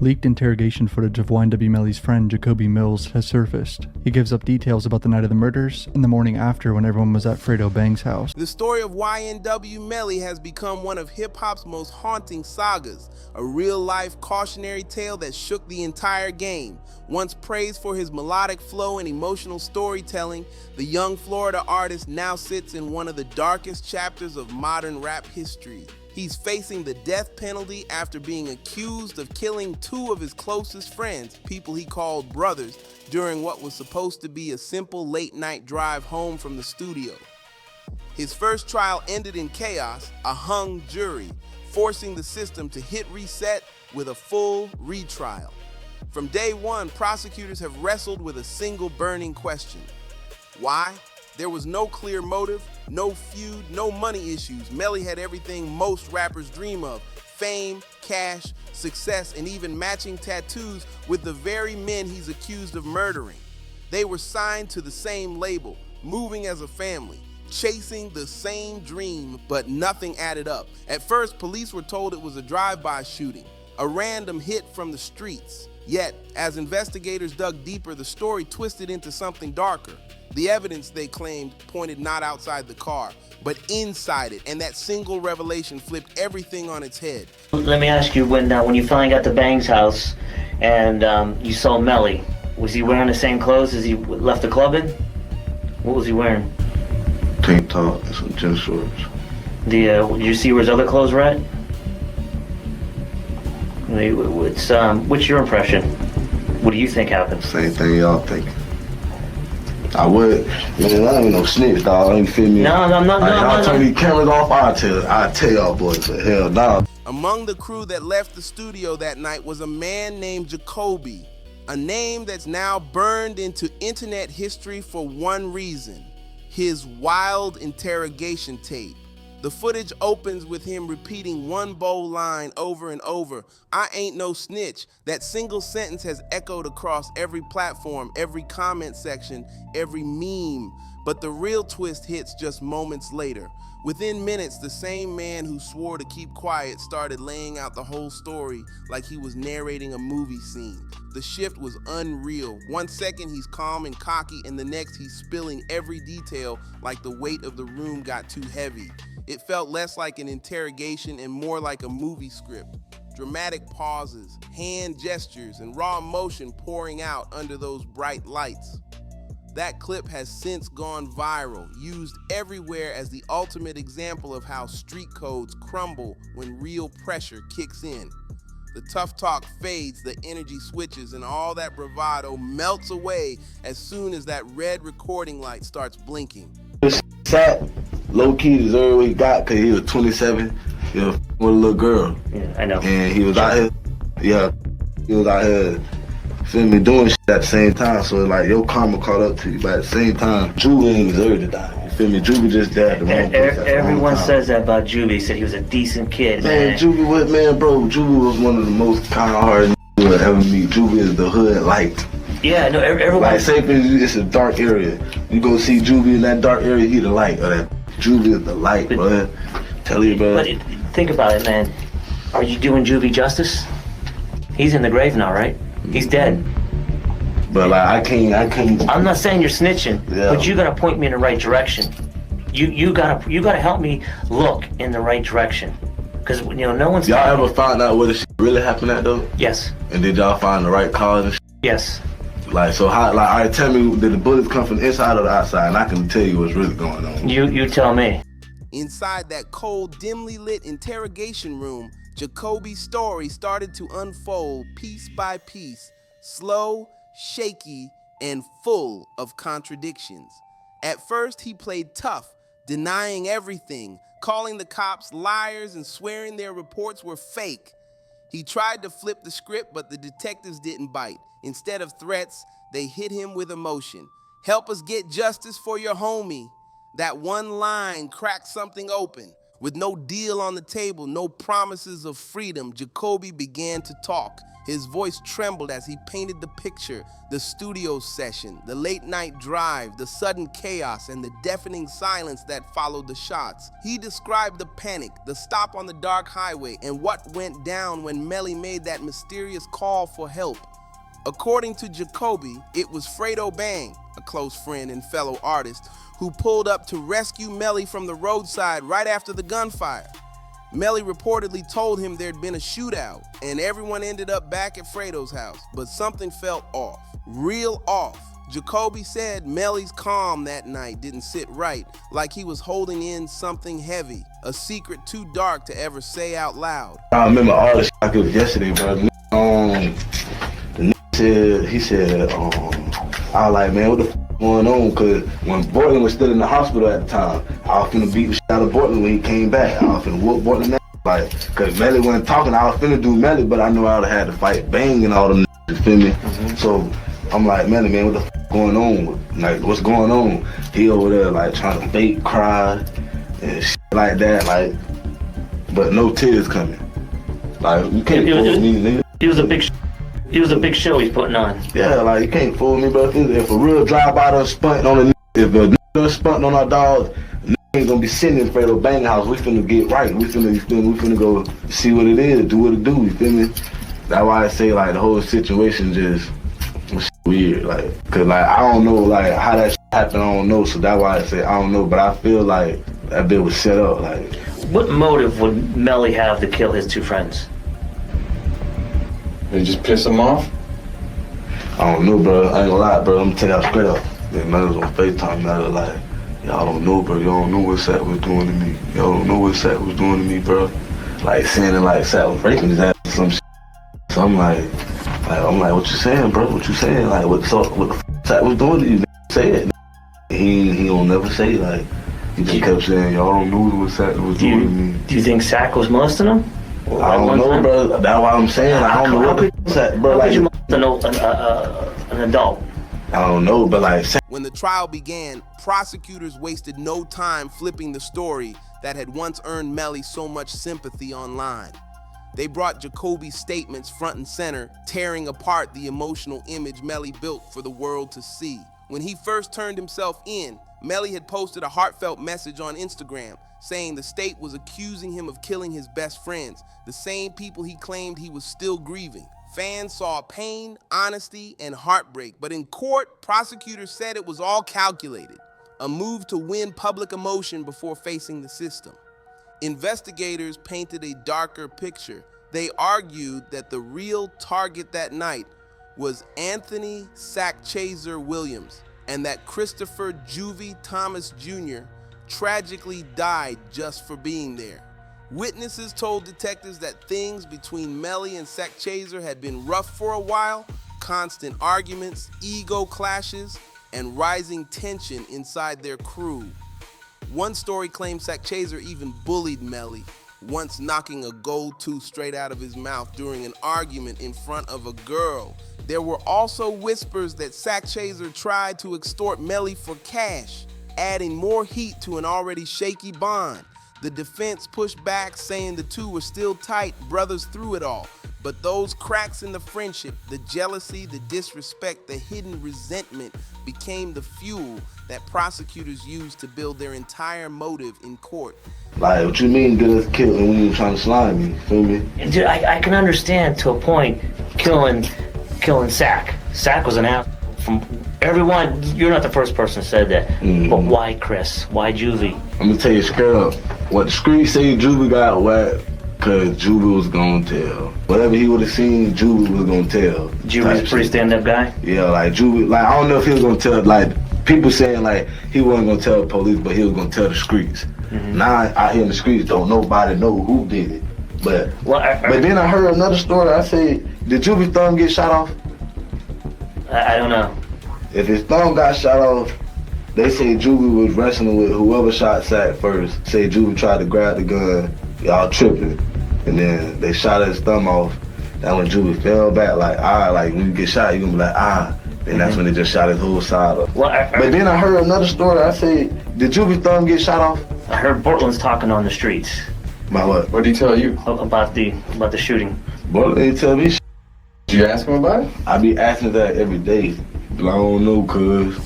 Leaked interrogation footage of YNW Melly's friend Jacoby Mills has surfaced. He gives up details about the night of the murders and the morning after when everyone was at Fredo Bang's house. The story of YNW Melly has become one of hip-hop's most haunting sagas, a real-life cautionary tale that shook the entire game. Once praised for his melodic flow and emotional storytelling, the young Florida artist now sits in one of the darkest chapters of modern rap history. He's facing the death penalty after being accused of killing two of his closest friends, people he called brothers, during what was supposed to be a simple late-night drive home from the studio. His first trial ended in chaos, a hung jury, forcing the system to hit reset with a full retrial. From day one, prosecutors have wrestled with a single burning question. Why? There was no clear motive, no feud, no money issues. Melly had everything most rappers dream of: fame, cash, success, and even matching tattoos with the very men he's accused of murdering. They were signed to the same label, moving as a family, chasing the same dream, but nothing added up. At first, police were told it was a drive-by shooting, a random hit from the streets. Yet, as investigators dug deeper, the story twisted into something darker. The evidence, they claimed, pointed not outside the car, but inside it, and that single revelation flipped everything on its head. Let me ask you, when you finally got to Bang's house and you saw Melly, was he wearing the same clothes as he left the club in? What was he wearing? Tank top and some gym shorts. Did you see where his other clothes were at? What's your impression? What do you think happened? Same thing y'all think. I would, man. I ain't no snitch, dog. You feel me? No, I'm not. I'll turn these cameras off. I'll tell y'all boys, but hell, nah. Among the crew that left the studio that night was a man named Jacoby, a name that's now burned into internet history for one reason: his wild interrogation tape. The footage opens with him repeating one bold line over and over: "I ain't no snitch." That single sentence has echoed across every platform, every comment section, every meme. But the real twist hits just moments later. Within minutes, the same man who swore to keep quiet started laying out the whole story like he was narrating a movie scene. The shift was unreal. One second he's calm and cocky, and the next he's spilling every detail like the weight of the room got too heavy. It felt less like an interrogation and more like a movie script. Dramatic pauses, hand gestures, and raw emotion pouring out under those bright lights. That clip has since gone viral, used everywhere as the ultimate example of how street codes crumble when real pressure kicks in. The tough talk fades, the energy switches, and all that bravado melts away as soon as that red recording light starts blinking. Sat low-key deserved what he got because he was 27, you know, with a little girl. Yeah, I know. And he was out here, feel me, doing shit at the same time. So like your karma caught up to you, but at the same time, Juvie ain't deserve to die. You feel me? Juvie just died the wrong place at the wrong Everyone time. says that about Juvie. Said he was a decent kid, Man, Juvie was, Juvie was one of the most kind-hearted you would ever meet. Juvie is the hood light. Yeah, no, everyone. Like, say for instance, it's a dark area. You go see Juvie in that dark area, he the light. Or that Juvie is the light, bro. Tell you, bro. But think about it, man. Are you doing Juvie justice? He's in the grave now, right? He's dead. But like, I can't. I'm not saying you're snitching, but you gotta point me in the right direction. You gotta help me look in the right direction. Cause no one's. Y'all ever found out where the shit really happened at though? Yes. And did y'all find the right cause and shit? Yes. Like, so how, like, all right, tell me, did the bullets come from the inside or the outside? And I can tell you what's really going on. You tell me. Inside that cold, dimly lit interrogation room, Jacoby's story started to unfold piece by piece, slow, shaky, and full of contradictions. At first, he played tough, denying everything, calling the cops liars and swearing their reports were fake. He tried to flip the script, but the detectives didn't bite. Instead of threats, they hit him with emotion. "Help us get justice for your homie." That one line cracked something open. With no deal on the table, no promises of freedom, Jacoby began to talk. His voice trembled as he painted the picture, the studio session, the late-night drive, the sudden chaos, and the deafening silence that followed the shots. He described the panic, the stop on the dark highway, and what went down when Melly made that mysterious call for help. According to Jacoby, it was Fredo Bang, a close friend and fellow artist, who pulled up to rescue Melly from the roadside right after the gunfire. Melly reportedly told him there'd been a shootout, and everyone ended up back at Fredo's house, but something felt off, real off. Jacoby said Melly's calm that night didn't sit right, like he was holding in something heavy, a secret too dark to ever say out loud. I remember all the shit I could yesterday, bro. He said, I was like, man, what the f going on? Cause when Bortland was still in the hospital at the time, I was finna beat the shit out of Bortland when he came back. I was finna whoop Bortland ass. Like, cause Melly wasn't talking, I was finna do Melly, but I knew I would've had to fight Bang and all them, you feel me? So I'm like, Melly, man, what the f going on? Like, what's going on? He over there, like, trying to fake cry and shit like that, like, but no tears coming. Like, you can't fool me, nigga. He was a big show he's putting on. Yeah, like, you can't fool me, bro. If a real drive-by done spunt on a if a done spunt on our dogs, ain't gonna be sitting in Fredo Bang house. We finna get right. We finna go see what it is, do what it do, you feel me? That's why I say, like, the whole situation just was weird, like, cause, like, I don't know, like, how that happened, I don't know, so that's why I say I don't know, but I feel like that bit was set up, like. What motive would Melly have to kill his two friends? They just piss him off? I don't know, bro. I ain't gonna lie, bro. I'm gonna tell y'all straight up. Man, man was on FaceTime, man. Like, y'all don't know, bro. Y'all don't know what Sack was doing to me. Y'all don't know what Sack was doing to me, bro. Like, saying it like Sack was raping his ass or some shit. So I'm like, what you saying, bro? What you saying? Like, what the f Sack was doing to you? Say it. He don't never say it. Like, he just kept saying, y'all don't know what Sack was doing to me. Do you think Sack was molesting him? I don't know, bro. That's why I'm saying, like, I don't know what Sack, bro. Like, an adult. I don't know, but like. When the trial began, prosecutors wasted no time flipping the story that had once earned Melly so much sympathy online. They brought Jacoby's statements front and center, tearing apart the emotional image Melly built for the world to see. When he first turned himself in, Melly had posted a heartfelt message on Instagram saying the state was accusing him of killing his best friends, the same people he claimed he was still grieving. Fans saw pain, honesty, and heartbreak, but in court, prosecutors said it was all calculated, a move to win public emotion before facing the system. Investigators painted a darker picture. They argued that the real target that night was Anthony "Sack Chaser" Williams, and that Christopher "Juvie" Thomas Jr. tragically died just for being there. Witnesses told detectives that things between Melly and Sack Chaser had been rough for a while, constant arguments, ego clashes, and rising tension inside their crew. One story claimed Sack Chaser even bullied Melly, once knocking a gold tooth straight out of his mouth during an argument in front of a girl. There were also whispers that Sack Chaser tried to extort Melly for cash, adding more heat to an already shaky bond. The defense pushed back, saying the two were still tight, brothers through it all. But those cracks in the friendship, the jealousy, the disrespect, the hidden resentment became the fuel that prosecutors used to build their entire motive in court. Like, what you mean get us killed and we ain't trying to slime me, feel me? Dude, I can understand to a point killing Sack. Sack was an asshole. From everyone, you're not the first person who said that. But why Chris? Why Juvie? I'm gonna tell you straight up. What the streets say Juvie got whacked, cause Juvie was gonna tell. Whatever he would have seen, Juvie was gonna tell. Juvie's a pretty stand-up guy? Yeah, like Juvie, like I don't know if he was gonna tell, like people saying like he wasn't gonna tell the police, but he was gonna tell the streets. Now out here in the streets, don't nobody know who did it. But but then I heard another story. I said, did Juvie's thumb get shot off? I don't know. If his thumb got shot off, they say Juvie was wrestling with whoever shot Sack first. Say Juvie tried to grab the gun, y'all tripping, and then they shot his thumb off. That when Juvie fell back, like when you get shot, you gonna be like, and that's when they just shot his whole side off. But then I heard another story. I said, did Juvie's thumb get shot off? I heard Portland's talking on the streets. About what? What did he tell you? About the shooting. Boy, they tell me shit. Did you ask him about it? I be asking that every day. But I don't know, cuz.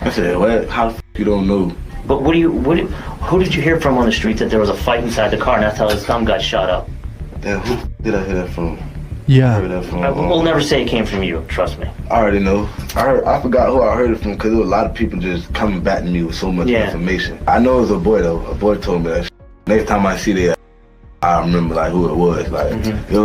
I said, what? How the f you don't know? But who did you hear from on the street that there was a fight inside the car and that's how his thumb got shot up? Damn, who did I hear that from? Yeah. I heard that from, We'll never say it came from you, trust me. I already know. I forgot who I heard it from because there were a lot of people just coming back to me with so much information. I know it was a boy though. A boy told me that shit. Next time I see that, I remember like who it was. Like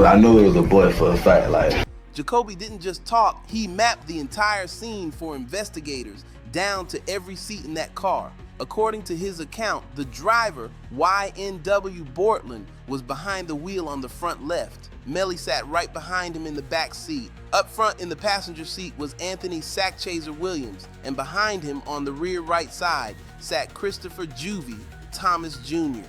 I know it was a boy for a fact. Like Jacoby didn't just talk, he mapped the entire scene for investigators, down to every seat in that car. According to his account, the driver, YNW Bortland, was behind the wheel on the front left. Melly sat right behind him in the back seat. Up front in the passenger seat was Anthony Sackchaser Williams, and behind him on the rear right side sat Christopher Juvie Thomas Jr.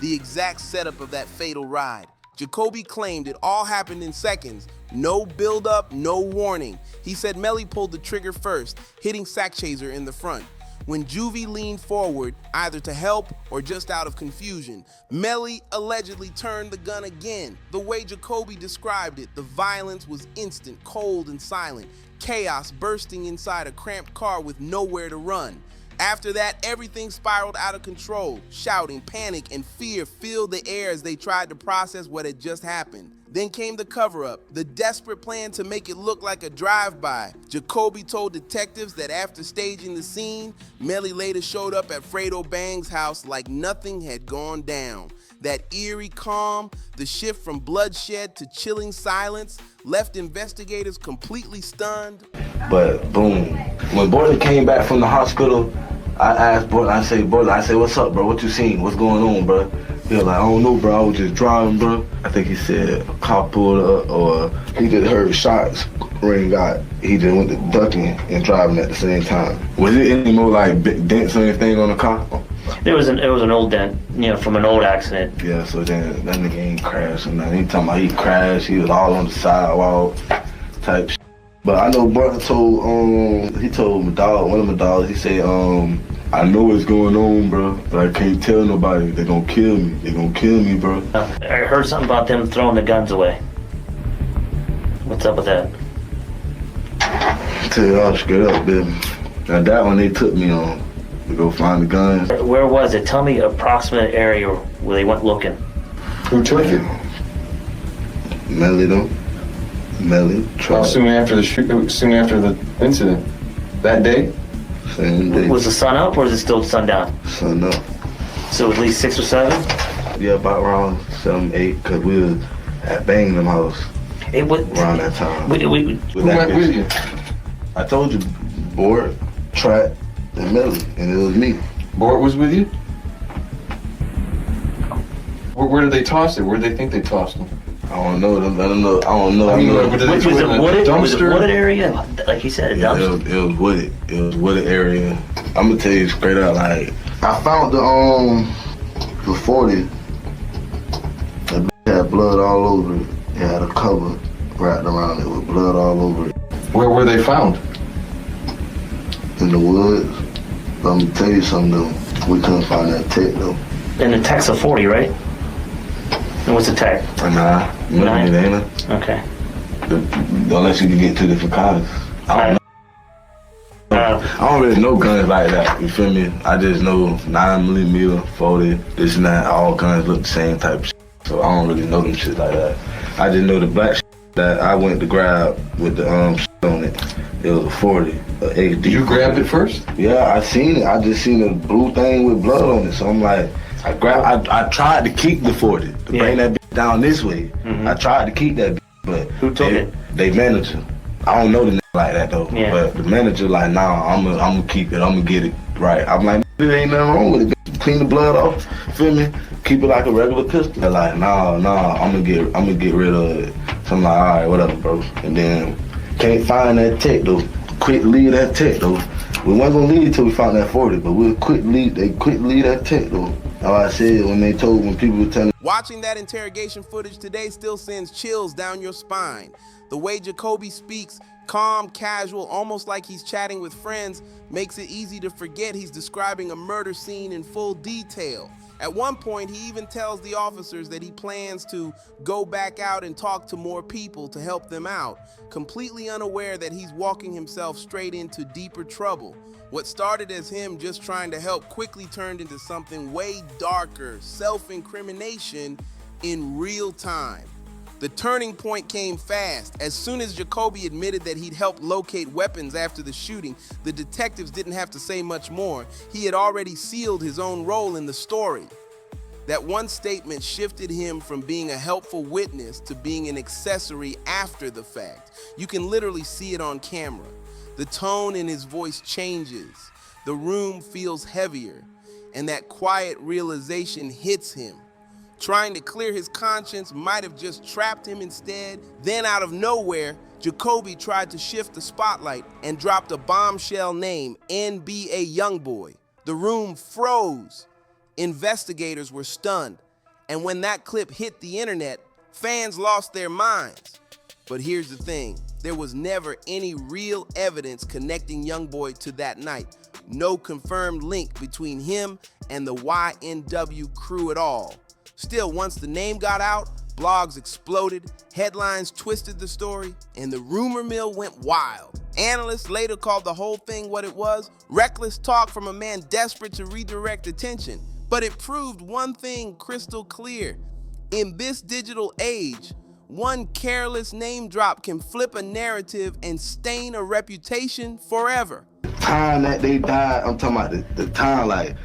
The exact setup of that fatal ride. Jacoby claimed it all happened in seconds. No build-up, no warning. He said Melly pulled the trigger first, hitting Sackchaser in the front. When Juvie leaned forward, either to help or just out of confusion, Melly allegedly turned the gun again. The way Jacoby described it, the violence was instant, cold and silent. Chaos bursting inside a cramped car with nowhere to run. After that, everything spiraled out of control. Shouting, panic, and fear filled the air as they tried to process what had just happened. Then came the cover-up, the desperate plan to make it look like a drive-by. Jacoby told detectives that after staging the scene, Melly later showed up at Fredo Bang's house like nothing had gone down. That eerie calm, the shift from bloodshed to chilling silence, left investigators completely stunned. But boom, when Bortland came back from the hospital, I asked Bortland, I said, what's up, bro? What you seen? What's going on, bro? He was like, I don't know, bro. I was just driving, bro. I think he said a car pulled up, or he just heard shots ring out. He just went to ducking and driving at the same time. Was it any more like dents or anything on the car? It was an old dent, from an old accident. Yeah, so then that nigga ain't crashed or nothing. He talking about he crashed, he was all on the sidewalk type shit. But I know Bortland told my dog, one of my dogs, he said, I know what's going on, bro, but I can't tell nobody. They're gonna kill me. They're gonna kill me, bro. I heard something about them throwing the guns away. What's up with that? I tell you all straight up, baby. Now that one they took me on to go find the guns. Where was it? Tell me approximate area where they went looking. Who took it? Melly though. Melly. Soon after the incident. That day? Same day. Was the sun up or is it still sundown? Sun up. So at least 6 or 7? Yeah, about around 7, 8, cause we was at Bangham House around that time. Who went with you? I told you, Bort, Trap, and Melly, and it was me. Bort was with you? Where did they toss it? Where did they think they tossed him? I don't know. I don't know. I mean, Was it wooded area? Like you said, a dumpster? It was wooded. It was wooded area. I'm gonna tell you straight out, like, I found the 40. That had blood all over it. It had a cover wrapped around it with blood all over it. Where were they found? In the woods. But I'm gonna tell you something though. We couldn't find that tech though. And the tech's a 40, right? And what's the tech? Nah, Nine? It ain't. Okay. Unless you can get 2 different colors. I don't really know guns like that, you feel me? I just know 9mm, 40, this and that, all guns look the same type of shit. So I don't really know them shit like that. I just know the black shit that I went to grab with the shit on it. It was a 40, a HD. You grabbed it first? Yeah, I seen it. I just seen a blue thing with blood on it. So I'm like, I tried to keep the 40, to bring that bitch down this way. I tried to keep that bitch, but who took it? They manager. I don't know the nigga like that though. Yeah. But the manager like, nah, I'm gonna keep it. I'm gonna get it right. I'm like, there ain't nothing wrong with it. Bitch. Clean the blood off. Feel me? Keep it like a regular pistol. They're like, nah, I'm gonna get rid of it. So I'm like, all right, whatever, bro. And then can't find that tech though. Quit leave that tech though. We wasn't gonna leave till we found that 40, but we'll quit leave that tech though. How I said when people were telling. Watching that interrogation footage today still sends chills down your spine. The way Jacoby speaks, calm, casual, almost like he's chatting with friends, makes it easy to forget he's describing a murder scene in full detail. At one point, he even tells the officers that he plans to go back out and talk to more people to help them out, completely unaware that he's walking himself straight into deeper trouble. What started as him just trying to help quickly turned into something way darker, self-incrimination in real time. The turning point came fast. As soon as Jacoby admitted that he'd helped locate weapons after the shooting, the detectives didn't have to say much more. He had already sealed his own role in the story. That one statement shifted him from being a helpful witness to being an accessory after the fact. You can literally see it on camera. The tone in his voice changes. The room feels heavier, and that quiet realization hits him. Trying to clear his conscience might have just trapped him instead. Then out of nowhere, Jacoby tried to shift the spotlight and dropped a bombshell name, NBA YoungBoy. The room froze. Investigators were stunned. And when that clip hit the internet, fans lost their minds. But here's the thing, there was never any real evidence connecting YoungBoy to that night. No confirmed link between him and the YNW crew at all. Still, once the name got out, blogs exploded, headlines twisted the story, and the rumor mill went wild. Analysts later called the whole thing what it was, reckless talk from a man desperate to redirect attention. But it proved one thing crystal clear. In this digital age, one careless name drop can flip a narrative and stain a reputation forever. Time that they died, I'm talking about the time, like,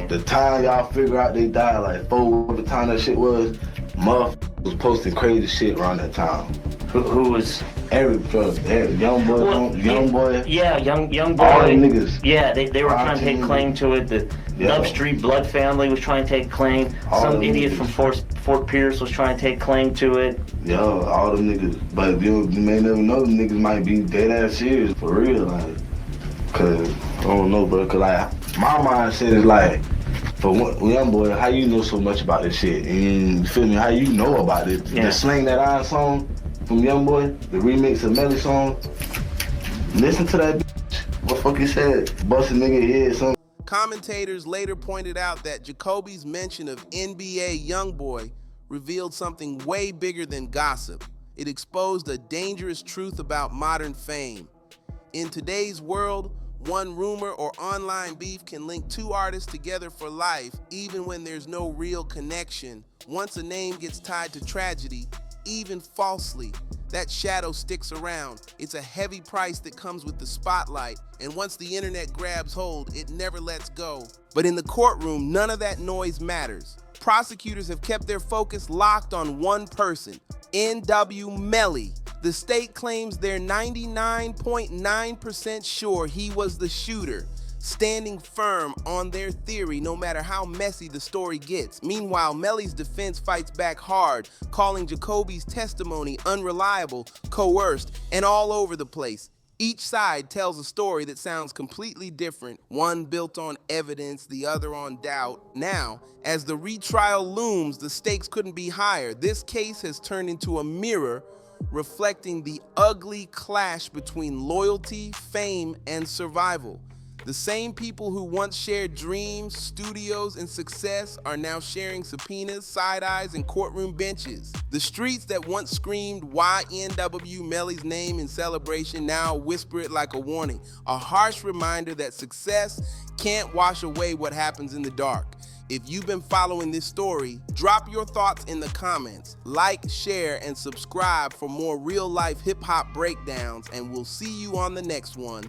the time y'all figure out they died, like, for the time that shit was, motherfuckers was posting crazy shit around that time. Who was? Every YoungBoy. Yeah, YoungBoy. All them niggas. Yeah, they were trying to take claim to it. The Dub Street Blood family was trying to take claim. Some idiot from Fort Pierce was trying to take claim to it. Yeah, all them niggas. But you may never know them niggas might be dead ass serious, for real, like. Cause, I don't know, bro, cause like, my mindset is like, for YoungBoy, how you know so much about this shit? And you feel me, how you know about it? Yeah. The Sling That Iron song from YoungBoy, the remix of Melly song, listen to that bitch. What the fuck he said? Bust a nigga head, something. Commentators later pointed out that Jacoby's mention of NBA YoungBoy revealed something way bigger than gossip. It exposed a dangerous truth about modern fame. In today's world, one rumor or online beef can link two artists together for life, even when there's no real connection. Once a name gets tied to tragedy, even falsely, that shadow sticks around. It's a heavy price that comes with the spotlight, and once the internet grabs hold, it never lets go. But in the courtroom, none of that noise matters. Prosecutors have kept their focus locked on one person, YNW Melly. The state claims they're 99.9% sure he was the shooter, standing firm on their theory no matter how messy the story gets. Meanwhile, Melly's defense fights back hard, calling Jacoby's testimony unreliable, coerced, and all over the place. Each side tells a story that sounds completely different, one built on evidence, the other on doubt. Now, as the retrial looms, the stakes couldn't be higher. This case has turned into a mirror reflecting the ugly clash between loyalty, fame, and survival. The same people who once shared dreams, studios, and success are now sharing subpoenas, side eyes, and courtroom benches. The streets that once screamed YNW Melly's name in celebration now whisper it like a warning, a harsh reminder that success can't wash away what happens in the dark. If you've been following this story, drop your thoughts in the comments, like, share, and subscribe for more real-life hip-hop breakdowns, and we'll see you on the next one.